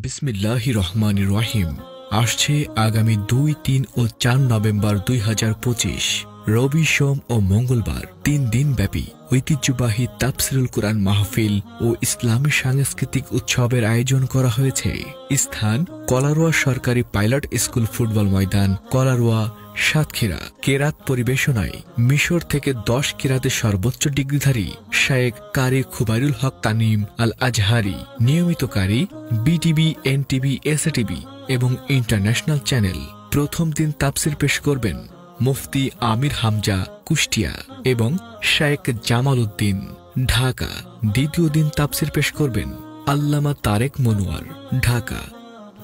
বিসমিল্লাহির রহমানির রহিম। আসছে আগামী 2, 3 ও 4 নভেম্বর 2025 রবি, সোম ও মঙ্গলবার 3 দিন ব্যাপী ঐতিহ্যবাহী তাফসিরুল কুরআন মাহফিল ও ইসলামী সাংস্কৃতিক উৎসবের আয়োজন করা হয়েছে। স্থান কলারোয়া সরকারি পাইলট স্কুল ফুটবল ময়দান, কলারোয়া, সাতক্ষীরা। কেরাত পরিবেশনায় মিশর থেকে 10 কেরাতের সর্বোচ্চ ডিগ্রিধারী শায়েখ কারি খুবাইরুল হক তানিম আল আজহারি। নিয়মিত কারি বিটিভি, এনটিভি, এসএটিভি এবং ইন্টারন্যাশনাল চ্যানেল। প্রথম দিন তাফসির পেশ করবেন মুফতি আমির হামজা, কুষ্টিয়া এবং শায়েখ জামাল উদ্দিন, ঢাকা। দ্বিতীয় দিন তাফসির পেশ করবেন আল্লামা তারেক মনোয়ার, ঢাকা।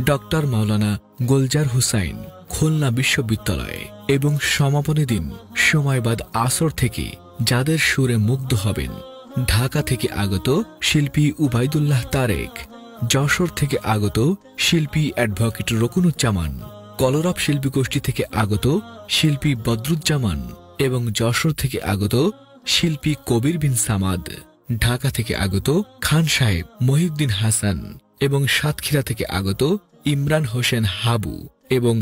ডক্টর মাওলানা গোলজার হুসাইন, খুলনা বিশ্ববিদ্যালয়। এবং সমাপনী দিন সময় বাদ আসর থেকে যাদের সুরে মুগ্ধ হবেন ঢাকা থেকে আগত শিল্পী উবাইদুল্লাহ তারেক, যশোর থেকে আগত শিল্পী অ্যাডভোকেট রকুনুজ্জামান, কলরব শিল্পী গোষ্ঠী থেকে আগত শিল্পী বদরুজ্জামান এবং যশোর থেকে আগত শিল্পী কবির বিন সামাদ, ঢাকা থেকে আগত খান সাহেব মহিউদ্দিন হাসান এবং সাতক্ষীরা থেকে আগত ইমরান হোসেন হাবু এবং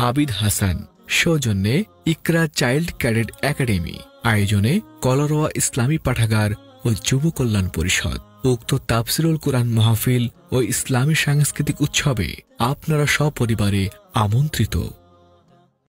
আবিদ হাসান। সৌজন্যে ইকরা চাইল্ড ক্যাডেট একাডেমি। আয়োজনে কলারোয়া ইসলামী পাঠাগার ও যুব কল্যাণ পরিষদ। উক্ত তাফসিরুল কুরআন মাহফিল ও ইসলামী সাংস্কৃতিক উৎসবে আপনারা সপরিবারে আমন্ত্রিত।